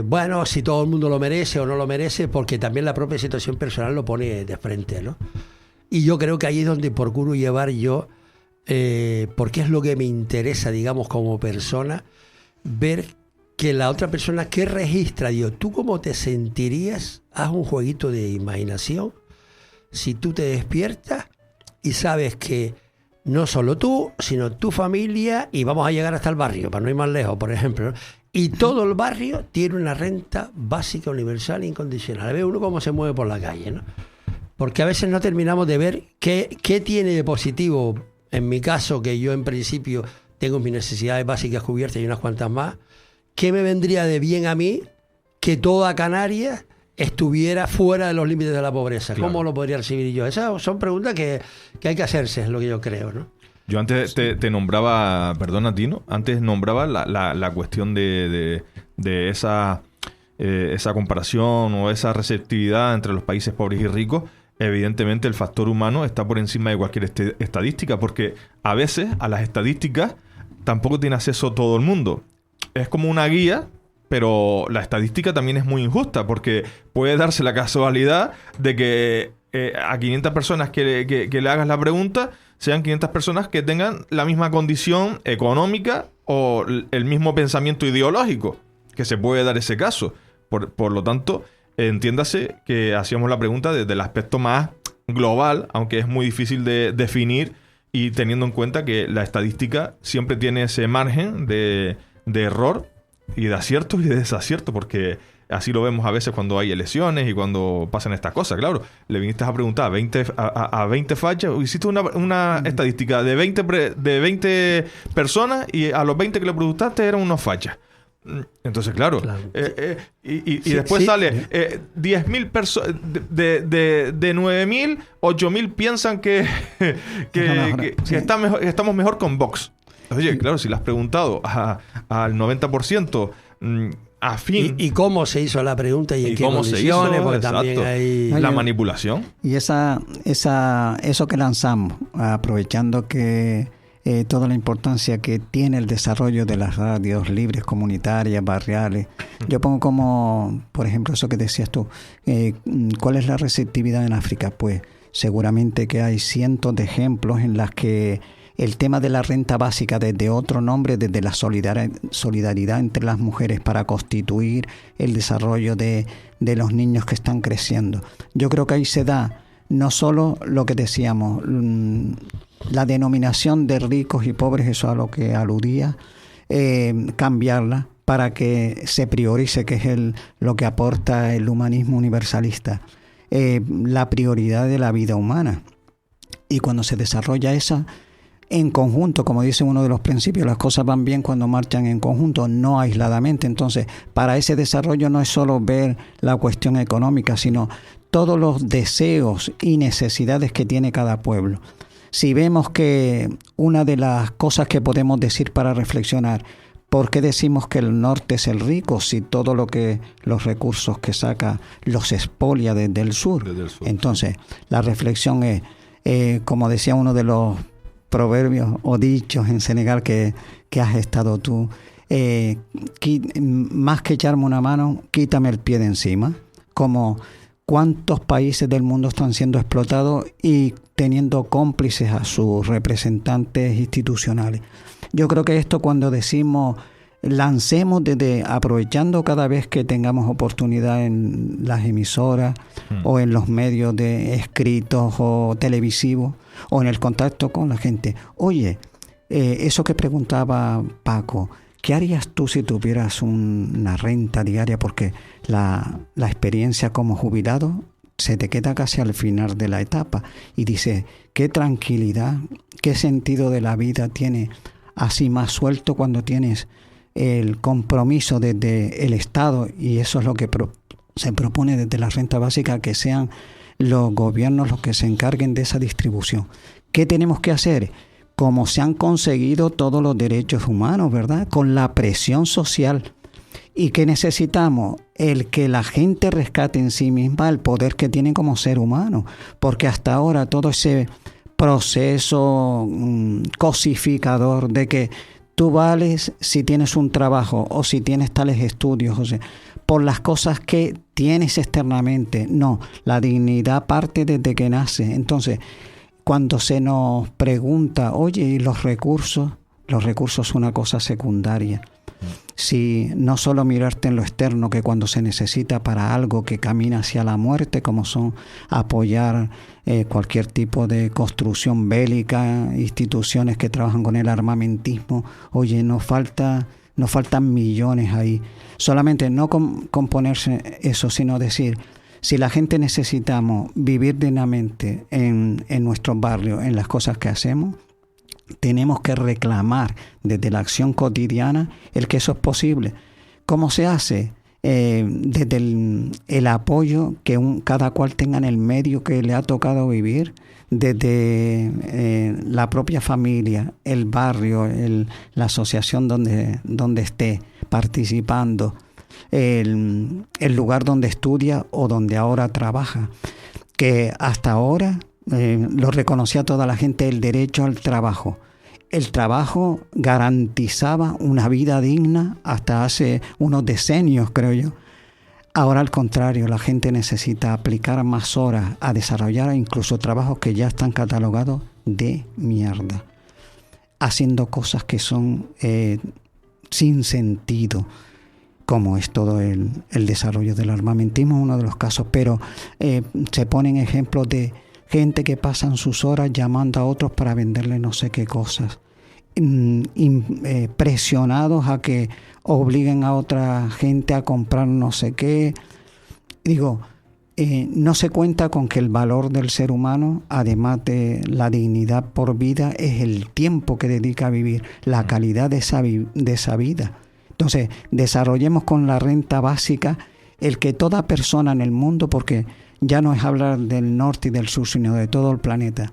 bueno, si todo el mundo lo merece o no lo merece, porque también la propia situación personal lo pone de frente, ¿no? Y yo creo que ahí es donde procuro llevar yo, porque es lo que me interesa, digamos, como persona, ver que la otra persona que registra, digo, ¿tú cómo te sentirías? Haz un jueguito de imaginación. Si tú te despiertas y sabes que no solo tú, sino tu familia, y vamos a llegar hasta el barrio, para no ir más lejos, por ejemplo, ¿no? Y todo el barrio tiene una renta básica universal e incondicional. Ve uno cómo se mueve por la calle, ¿no? Porque a veces no terminamos de ver qué tiene de positivo. En mi caso, que yo en principio tengo mis necesidades básicas cubiertas y unas cuantas más, ¿qué me vendría de bien a mí que toda Canarias estuviera fuera de los límites de la pobreza? Claro. ¿Cómo lo podría recibir yo? Esas son preguntas que hay que hacerse, es lo que yo creo, ¿no? Yo antes te nombraba, perdona Tino, antes nombraba la cuestión de esa comparación o esa receptividad entre los países pobres y ricos. Evidentemente el factor humano está por encima de cualquier estadística, porque a veces a las estadísticas tampoco tiene acceso todo el mundo. Es como una guía, pero la estadística también es muy injusta, porque puede darse la casualidad de que a 500 personas que le hagas la pregunta sean 500 personas que tengan la misma condición económica o el mismo pensamiento ideológico, que se puede dar ese caso. Por lo tanto, entiéndase que hacíamos la pregunta desde el aspecto más global, aunque es muy difícil de definir, y teniendo en cuenta que la estadística siempre tiene ese margen de error y de acierto y de desacierto, porque así lo vemos a veces cuando hay elecciones y cuando pasan estas cosas. Claro, le viniste a preguntar a 20 fachas, hiciste una estadística de 20 personas y a los 20 que le preguntaste eran unos fachas. Entonces, claro. Y después sale 10.000 personas de 9.000, 8.000 piensan que estamos mejor con Vox. Oye, claro, si le has preguntado al 90% afín. ¿Y cómo se hizo la pregunta y en qué condiciones? Porque también hay la manipulación. Y eso que lanzamos, aprovechando que toda la importancia que tiene el desarrollo de las radios libres, comunitarias, barriales. Yo pongo como, por ejemplo, eso que decías tú, ¿cuál es la receptividad en África? Pues seguramente que hay cientos de ejemplos en las que el tema de la renta básica, desde otro nombre, desde la solidaridad entre las mujeres para constituir el desarrollo de los niños que están creciendo. Yo creo que ahí se da no solo lo que decíamos, la denominación de ricos y pobres, eso a lo que aludía, cambiarla para que se priorice, que es lo que aporta el humanismo universalista, la prioridad de la vida humana. Y cuando se desarrolla esa en conjunto, como dice uno de los principios, las cosas van bien cuando marchan en conjunto, no aisladamente. Entonces, para ese desarrollo no es solo ver la cuestión económica, sino todos los deseos y necesidades que tiene cada pueblo. Si vemos que una de las cosas que podemos decir para reflexionar, ¿por qué decimos que el norte es el rico si todo los recursos que saca los expolia desde el sur? Entonces, la reflexión es, como decía uno de los proverbios o dichos en Senegal que has estado tú, más que echarme una mano, quítame el pie de encima. Como cuántos países del mundo están siendo explotados y teniendo cómplices a sus representantes institucionales. Yo creo que esto, cuando decimos lancemos aprovechando cada vez que tengamos oportunidad en las emisoras o en los medios de escritos o televisivos o en el contacto con la gente. Oye, eso que preguntaba Paco, ¿qué harías tú si tuvieras una renta diaria? Porque la experiencia como jubilado se te queda casi al final de la etapa y dice, qué tranquilidad, qué sentido de la vida tiene así más suelto cuando tienes el compromiso desde el Estado, y eso es lo que se propone desde la renta básica, que sean los gobiernos los que se encarguen de esa distribución. ¿Qué tenemos que hacer? Como se han conseguido todos los derechos humanos, ¿verdad? Con la presión social. ¿Y qué necesitamos? El que la gente rescate en sí misma el poder que tiene como ser humano, porque hasta ahora todo ese proceso cosificador de que tú vales si tienes un trabajo o si tienes tales estudios, o sea, por las cosas que tienes externamente. No, la dignidad parte desde que nace. Entonces, cuando se nos pregunta, oye, ¿y los recursos? Los recursos son una cosa secundaria. Si no solo mirarte en lo externo, que cuando se necesita para algo que camina hacia la muerte, como son apoyar cualquier tipo de construcción bélica, instituciones que trabajan con el armamentismo, oye, nos faltan millones ahí. Solamente no componerse eso, sino decir, si la gente necesitamos vivir dignamente en nuestros barrios, en las cosas que hacemos, tenemos que reclamar desde la acción cotidiana el que eso es posible. ¿Cómo se hace? desde el apoyo que cada cual tenga en el medio que le ha tocado vivir, desde la propia familia, el barrio, la asociación donde esté participando, el lugar donde estudia o donde ahora trabaja, que hasta ahora lo reconocía toda la gente, el derecho al trabajo. El trabajo garantizaba una vida digna hasta hace unos decenios, creo yo. Ahora al contrario, la gente necesita aplicar más horas a desarrollar incluso trabajos que ya están catalogados de mierda, haciendo cosas que son sin sentido, como es todo el desarrollo del armamentismo, uno de los casos, pero se ponen ejemplos de gente que pasan sus horas llamando a otros para venderle no sé qué cosas, presionados a que obliguen a otra gente a comprar no sé qué. Digo, no se cuenta con que el valor del ser humano, además de la dignidad por vida, es el tiempo que dedica a vivir, la calidad de esa vida. Entonces, desarrollemos con la renta básica el que toda persona en el mundo, porque ya no es hablar del norte y del sur, sino de todo el planeta,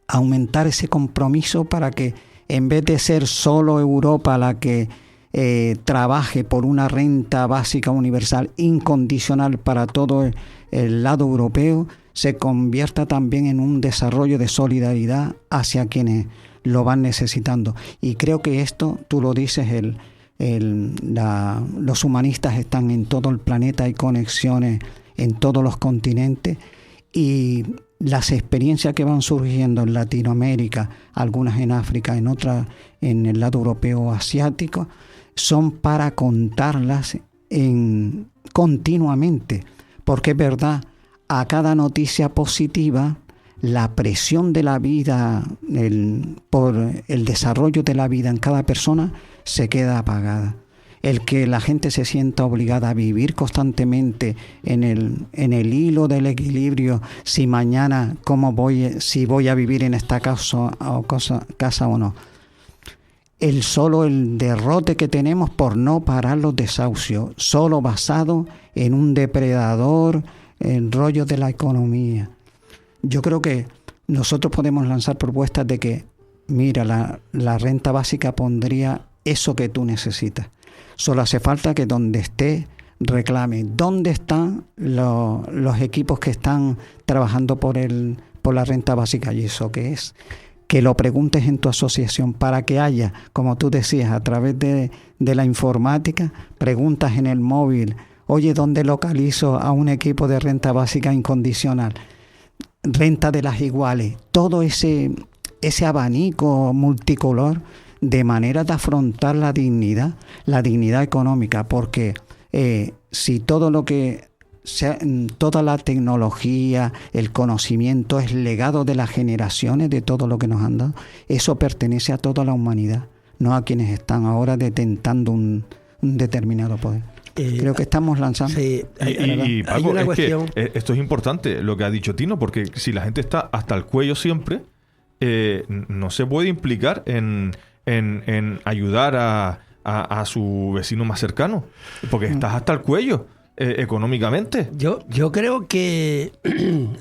aumentar ese compromiso para que en vez de ser solo Europa la que trabaje por una renta básica universal incondicional para todo el lado europeo, se convierta también en un desarrollo de solidaridad hacia quienes lo van necesitando. Y creo que esto, tú lo dices, los humanistas están en todo el planeta, hay conexiones en todos los continentes, y las experiencias que van surgiendo en Latinoamérica, algunas en África, en otras en el lado europeo o asiático, son para contarlas continuamente, porque es verdad, a cada noticia positiva, la presión de la vida, por el desarrollo de la vida en cada persona, se queda apagada. El que la gente se sienta obligada a vivir constantemente en el hilo del equilibrio, si mañana si voy a vivir en esta casa o no. El derrote que tenemos por no parar los desahucios, solo basado en un depredador, en rollo de la economía. Yo creo que nosotros podemos lanzar propuestas de que, mira, la renta básica pondría eso que tú necesitas. Solo hace falta que donde esté reclame. ¿Dónde están los equipos que están trabajando por la renta básica? ¿Y eso qué es? Que lo preguntes en tu asociación para que haya, como tú decías, a través de la informática, preguntas en el móvil. Oye, ¿dónde localizo a un equipo de renta básica incondicional? Renta de las iguales. Todo ese abanico multicolor de manera de afrontar la dignidad económica, porque si todo lo que toda la tecnología, el conocimiento es legado de las generaciones, de todo lo que nos han dado, eso pertenece a toda la humanidad, no a quienes están ahora detentando un determinado poder. Creo que estamos lanzando. Sí, y Paco, hay una cuestión. Esto es importante lo que ha dicho Tino, porque si la gente está hasta el cuello siempre, no se puede implicar en ayudar a su vecino más cercano, porque estás hasta el cuello económicamente. Yo creo que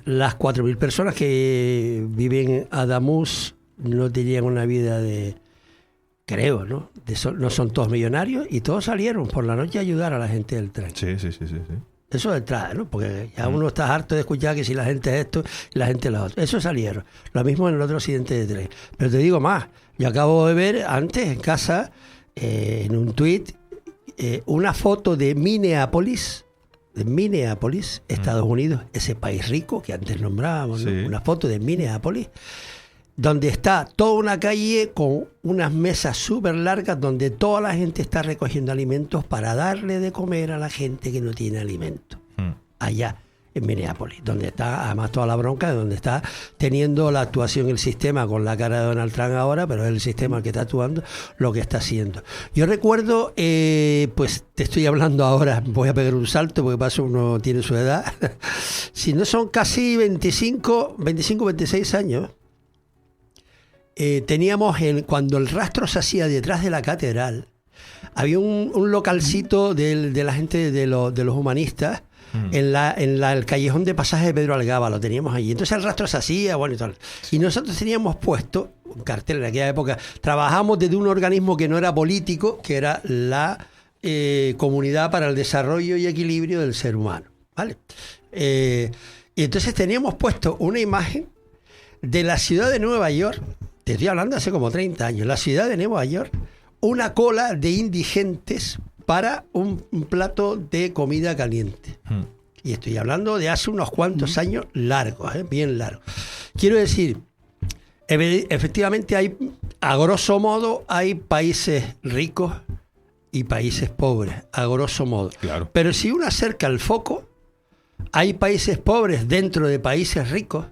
las 4.000 personas que viven en Adamuz no tenían una vida creo, ¿no? No son todos millonarios y todos salieron por la noche a ayudar a la gente del tren. Sí. Eso de entrada, ¿no? Porque ya uno está harto de escuchar que si la gente es esto y la gente es lo otro. Eso salieron. Lo mismo en el otro accidente de tren. Pero te digo más. Yo acabo de ver antes en casa, en un tuit, una foto de Minneapolis, Estados Unidos, ese país rico que antes nombrábamos, ¿no? Sí. Una foto de Minneapolis, donde está toda una calle con unas mesas súper largas donde toda la gente está recogiendo alimentos para darle de comer a la gente que no tiene alimento. Allá en Minneapolis, donde está además toda la bronca, donde está teniendo la actuación el sistema con la cara de Donald Trump ahora, pero es el sistema el que está actuando lo que está haciendo. Yo recuerdo, pues te estoy hablando ahora, voy a pegar un salto porque pasa uno tiene su edad, si no son casi 25, 26 años, teníamos cuando el rastro se hacía detrás de la catedral, Había un localcito de la gente de los humanistas en el callejón de pasaje de Pedro Algaba, lo teníamos allí. Entonces el rastro se hacía, bueno y tal. Y nosotros teníamos puesto un cartel en aquella época. Trabajamos desde un organismo que no era político, que era la Comunidad para el Desarrollo y Equilibrio del Ser Humano, ¿vale? Y entonces teníamos puesto una imagen de la ciudad de Nueva York, te estoy hablando hace como 30 años, la ciudad de Nueva York, una cola de indigentes para un plato de comida caliente. Y estoy hablando de hace unos cuantos años largos, bien largos. Quiero decir, efectivamente hay, a grosso modo, hay países ricos y países pobres, a grosso modo. Claro. Pero si uno acerca el foco, hay países pobres dentro de países ricos,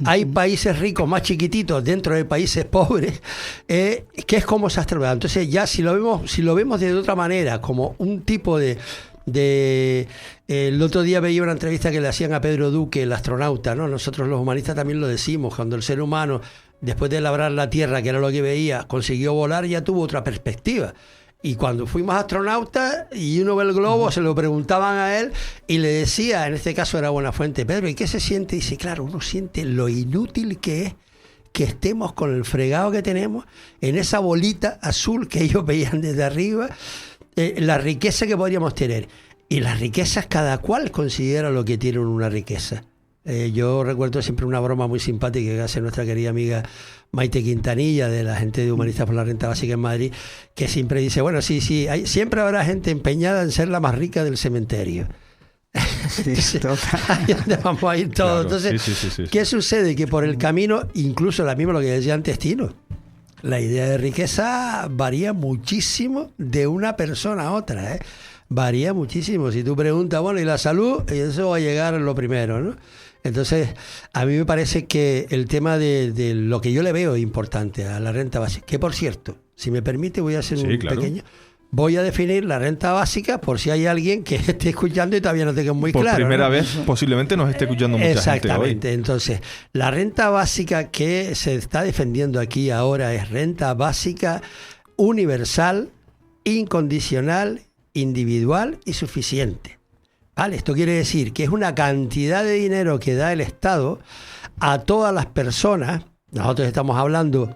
hay países ricos más chiquititos dentro de países pobres, que es como se ha estructurado. Entonces ya si lo vemos de otra manera, como un tipo de el otro día veía una entrevista que le hacían a Pedro Duque, el astronauta, ¿no? Nosotros los humanistas también lo decimos, cuando el ser humano, después de labrar la Tierra, que era lo que veía, consiguió volar, ya tuvo otra perspectiva. Y cuando fuimos astronautas y uno ve el globo, se lo preguntaban a él y le decía, en este caso era Buenafuente, Pedro, ¿y qué se siente? Y dice, claro, uno siente lo inútil que es que estemos con el fregado que tenemos en esa bolita azul que ellos veían desde arriba, la riqueza que podríamos tener. Y las riquezas, cada cual considera lo que tiene una riqueza. Yo recuerdo siempre una broma muy simpática que hace nuestra querida amiga Maite Quintanilla, de la gente de Humanistas por la Renta Básica en Madrid, que siempre dice, bueno, sí, siempre habrá gente empeñada en ser la más rica del cementerio. Sí, Ahí donde vamos a ir todos. Claro, entonces, sí. ¿qué sucede? Que por el camino, incluso la misma lo que decía antes Tino, la idea de riqueza varía muchísimo de una persona a otra, varía muchísimo. Si tú preguntas, bueno, ¿y la salud? Y eso va a llegar lo primero, ¿no? Entonces, a mí me parece que el tema de lo que yo le veo importante a la renta básica, que por cierto, si me permite, voy a hacer pequeño. Voy a definir la renta básica por si hay alguien que esté escuchando y todavía no tenga muy claro. Por primera ¿no? vez posiblemente nos esté escuchando mucha gente hoy. Exactamente. Entonces, la renta básica que se está defendiendo aquí ahora es renta básica universal, incondicional, individual y suficiente. ¿Vale? Esto quiere decir que es una cantidad de dinero que da el Estado a todas las personas. Nosotros estamos hablando,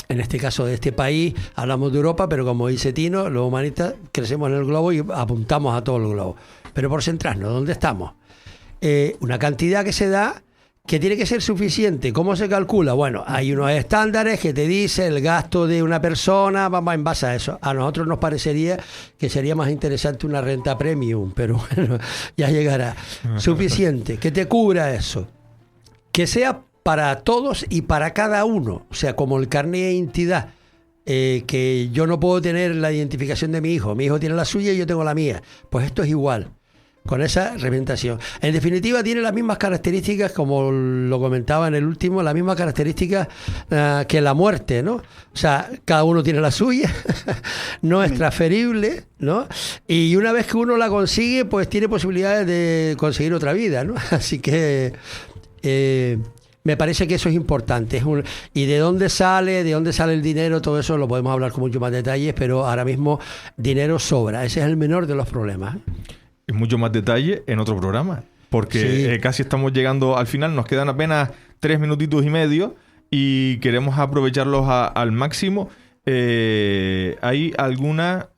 en este caso de este país, hablamos de Europa, pero como dice Tino, los humanistas crecemos en el globo y apuntamos a todo el globo. Pero por centrarnos, ¿dónde estamos? Una cantidad que se da que tiene que ser suficiente. ¿Cómo se calcula? Bueno, hay unos estándares que te dice el gasto de una persona, vamos en base a eso. A nosotros nos parecería que sería más interesante una renta premium, pero bueno, ya llegará. Suficiente, que te cubra eso. Que sea para todos y para cada uno. O sea, como el carnet de identidad, que yo no puedo tener la identificación de mi hijo tiene la suya y yo tengo la mía. Pues esto es igual, con esa representación. En definitiva, tiene las mismas características, como lo comentaba en el último, las mismas características que la muerte, ¿no? O sea, cada uno tiene la suya, no es transferible, ¿no? Y una vez que uno la consigue, pues tiene posibilidades de conseguir otra vida, ¿no? Así que me parece que eso es importante. ¿Y de dónde sale el dinero? Todo eso lo podemos hablar con mucho más detalles, pero ahora mismo dinero sobra. Ese es el menor de los problemas. Y mucho más detalle en otro programa, porque casi estamos llegando al final, nos quedan apenas 3 minutitos y medio y queremos aprovecharlos al máximo. ¿Hay alguna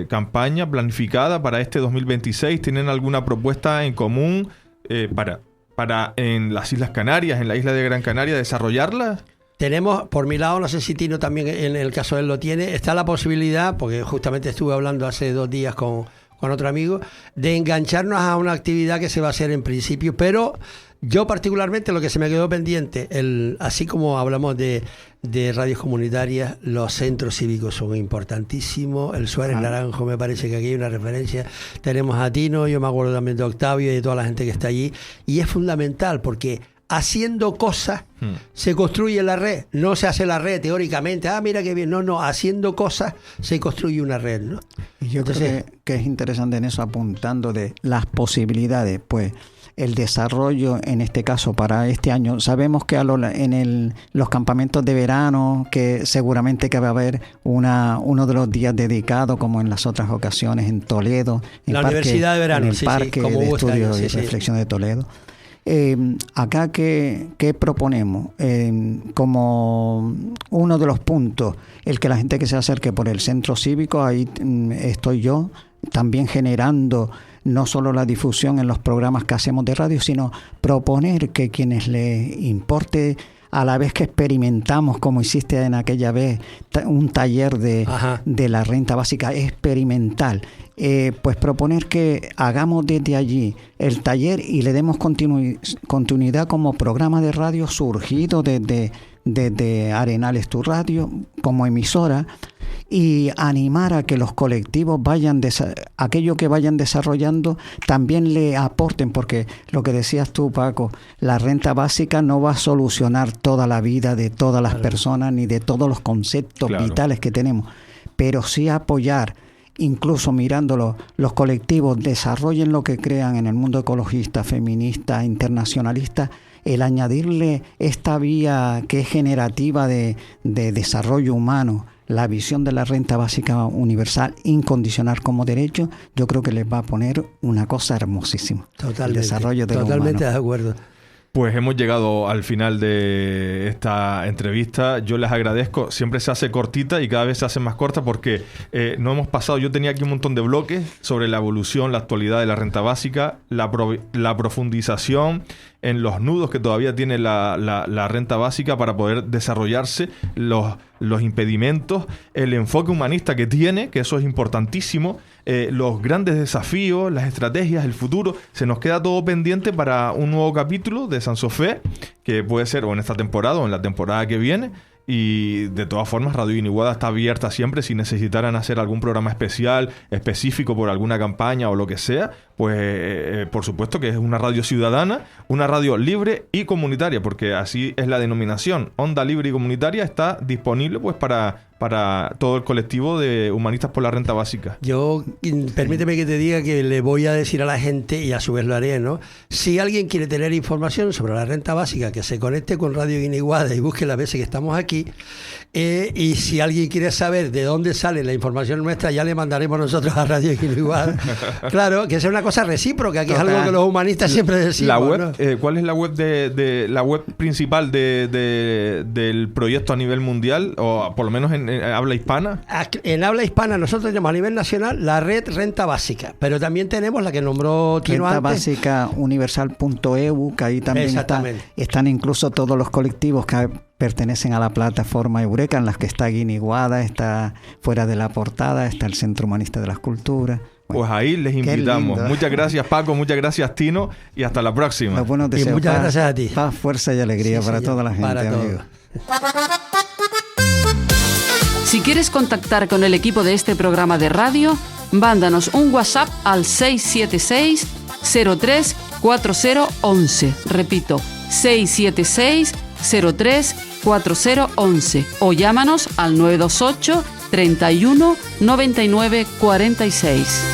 campaña planificada para este 2026? ¿Tienen alguna propuesta en común para en las Islas Canarias, en la isla de Gran Canaria, desarrollarla? Tenemos, por mi lado, no sé si Tino también en el caso de él lo tiene, está la posibilidad, porque justamente estuve hablando hace 2 días con otro amigo, de engancharnos a una actividad que se va a hacer en principio, pero yo particularmente lo que se me quedó pendiente, así como hablamos de radios comunitarias, los centros cívicos son importantísimos. El Suárez Naranjo, me parece que aquí hay una referencia. Tenemos a Tino, yo me acuerdo también de Octavio y de toda la gente que está allí, y es fundamental porque haciendo cosas se construye la red. No se hace la red teóricamente, mira qué bien. No, haciendo cosas se construye una red, ¿no? Y yo creo que es interesante en eso, apuntando de las posibilidades, pues el desarrollo en este caso para este año. Sabemos que los campamentos de verano, que seguramente que va a haber uno de los días dedicados, como en las otras ocasiones, en Toledo, la Universidad de Verano, en el Parque de Estudios y Reflexión de Toledo. Acá, ¿qué proponemos? Como uno de los puntos, el que la gente que se acerque por el centro cívico, ahí estoy yo, también generando no solo la difusión en los programas que hacemos de radio, sino proponer que quienes les importe, a la vez que experimentamos, como hiciste en aquella vez, un taller de la renta básica experimental, pues proponer que hagamos desde allí el taller y le demos continuidad como programa de radio surgido desde Arenales Tu Radio, como emisora, y animar a que los colectivos aquello que vayan desarrollando también le aporten, porque lo que decías tú, Paco, la renta básica no va a solucionar toda la vida de todas las personas ni de todos los conceptos vitales que tenemos, pero sí apoyar, incluso mirándolo, los colectivos desarrollen lo que crean en el mundo ecologista, feminista, internacionalista, el añadirle esta vía que es generativa de desarrollo humano, la visión de la renta básica universal incondicional como derecho, yo creo que les va a poner una cosa hermosísima. Totalmente, el desarrollo de lo humano. Totalmente de acuerdo. Pues hemos llegado al final de esta entrevista. Yo les agradezco. Siempre se hace cortita y cada vez se hace más corta porque no hemos pasado. Yo tenía aquí un montón de bloques sobre la evolución, la actualidad de la renta básica, la profundización en los nudos que todavía tiene la renta básica para poder desarrollarse, los impedimentos, el enfoque humanista que tiene, que eso es importantísimo, los grandes desafíos, las estrategias, el futuro. Se nos queda todo pendiente para un nuevo capítulo de Sansofé, que puede ser o en esta temporada o en la temporada que viene. Y de todas formas, Radio Guiniguada está abierta siempre. Si necesitaran hacer algún programa especial, específico por alguna campaña o lo que sea, pues por supuesto que es una radio ciudadana, una radio libre y comunitaria, porque así es la denominación. Onda Libre y Comunitaria está disponible pues para todo el colectivo de humanistas por la renta básica. Yo, permíteme que te diga que le voy a decir a la gente, y a su vez lo haré, ¿no? Si alguien quiere tener información sobre la renta básica, que se conecte con Radio Guiniguada y busque las veces que estamos aquí. Y si alguien quiere saber de dónde sale la información nuestra, ya le mandaremos nosotros a Radio Guiniguada. Claro, que es una cosa recíproca, que es algo que los humanistas siempre decimos. La web, ¿no? ¿Cuál es la web la web principal del proyecto a nivel mundial, o por lo menos en habla hispana? En habla hispana nosotros tenemos a nivel nacional la red Renta Básica, pero también tenemos la que nombró Tino Renta antes. Básica universal.eu, que ahí también están incluso todos los colectivos que pertenecen a la plataforma Eureka, en las que está Guiniguada, está Fuera de la Portada, está el Centro Humanista de las Culturas. Bueno, pues ahí les invitamos. Muchas gracias, Paco, muchas gracias, Tino, y hasta la próxima. Los buenos deseos. Y muchas gracias a ti. Paz, fuerza y alegría para toda la gente, para amigos. Si quieres contactar con el equipo de este programa de radio, mándanos un WhatsApp al 676 03 4011. Repito, 676 03 4011 o llámanos al 928 31 99 46.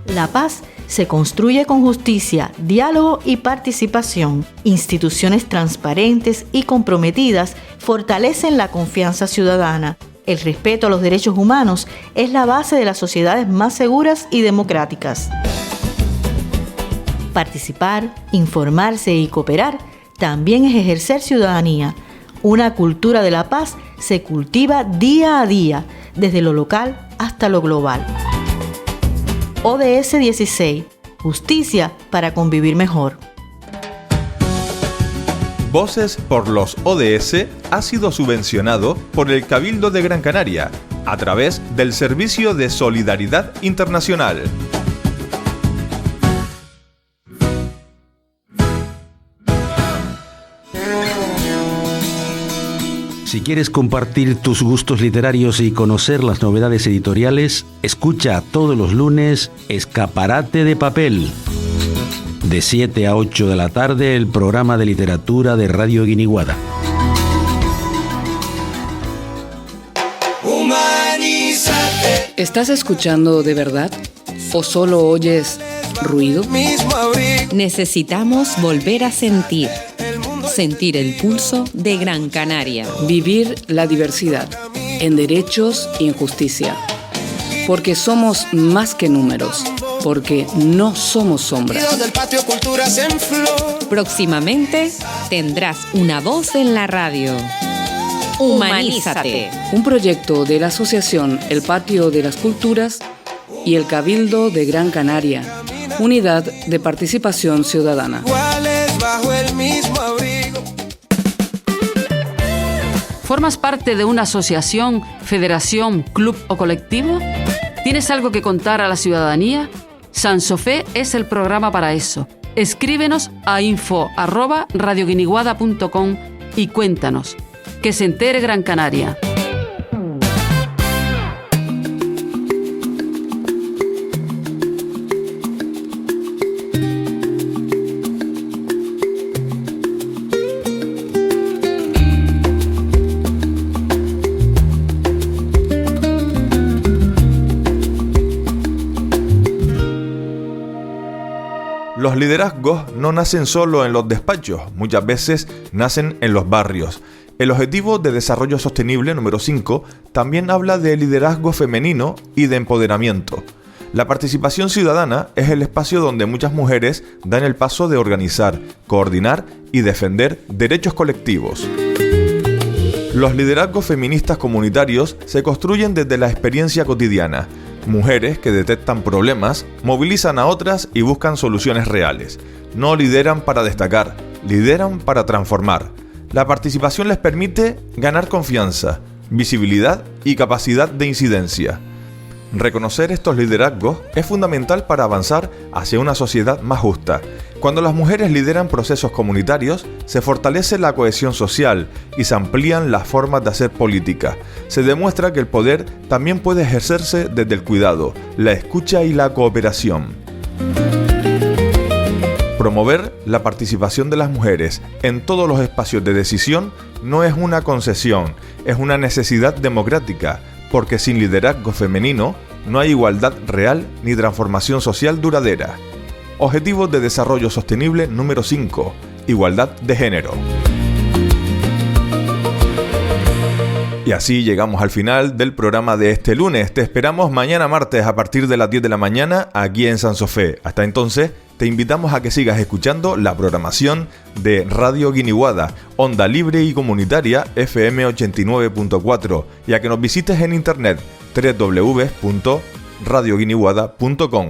La paz se construye con justicia, diálogo y participación. Instituciones transparentes y comprometidas fortalecen la confianza ciudadana. El respeto a los derechos humanos es la base de las sociedades más seguras y democráticas. Participar, informarse y cooperar también es ejercer ciudadanía. Una cultura de la paz se cultiva día a día, desde lo local hasta lo global. ODS 16. Justicia para convivir mejor. Voces por los ODS ha sido subvencionado por el Cabildo de Gran Canaria a través del Servicio de Solidaridad Internacional. Si quieres compartir tus gustos literarios y conocer las novedades editoriales, escucha todos los lunes Escaparate de Papel. De 7 a 8 de la tarde, el programa de literatura de Radio Guiniguada. ¿Estás escuchando de verdad? ¿O solo oyes ruido? Necesitamos volver a sentir el pulso de Gran Canaria. Vivir la diversidad en derechos y en justicia. Porque somos más que números. Porque no somos sombras. Próximamente tendrás una voz en la radio. Humanízate. Un proyecto de la Asociación El Patio de las Culturas y el Cabildo de Gran Canaria. Unidad de Participación Ciudadana. ¿Formas parte de una asociación, federación, club o colectivo? ¿Tienes algo que contar a la ciudadanía? Sansofé es el programa para eso. Escríbenos a info@radioguiniguada.com y cuéntanos. Que se entere Gran Canaria. Los liderazgos no nacen solo en los despachos, muchas veces nacen en los barrios. El Objetivo de Desarrollo Sostenible número 5 también habla de liderazgo femenino y de empoderamiento. La participación ciudadana es el espacio donde muchas mujeres dan el paso de organizar, coordinar y defender derechos colectivos. Los liderazgos feministas comunitarios se construyen desde la experiencia cotidiana. Mujeres que detectan problemas, movilizan a otras y buscan soluciones reales. No lideran para destacar, lideran para transformar. La participación les permite ganar confianza, visibilidad y capacidad de incidencia. Reconocer estos liderazgos es fundamental para avanzar hacia una sociedad más justa. Cuando las mujeres lideran procesos comunitarios, se fortalece la cohesión social y se amplían las formas de hacer política. Se demuestra que el poder también puede ejercerse desde el cuidado, la escucha y la cooperación. Promover la participación de las mujeres en todos los espacios de decisión no es una concesión, es una necesidad democrática, porque sin liderazgo femenino no hay igualdad real ni transformación social duradera. Objetivos de Desarrollo Sostenible número 5. Igualdad de género. Y así llegamos al final del programa de este lunes. Te esperamos mañana martes a partir de las 10 de la mañana aquí en Sansofé. Hasta entonces, te invitamos a que sigas escuchando la programación de Radio Guiniguada, onda libre y comunitaria FM 89.4 y a que nos visites en internet www.radioguiniguada.com.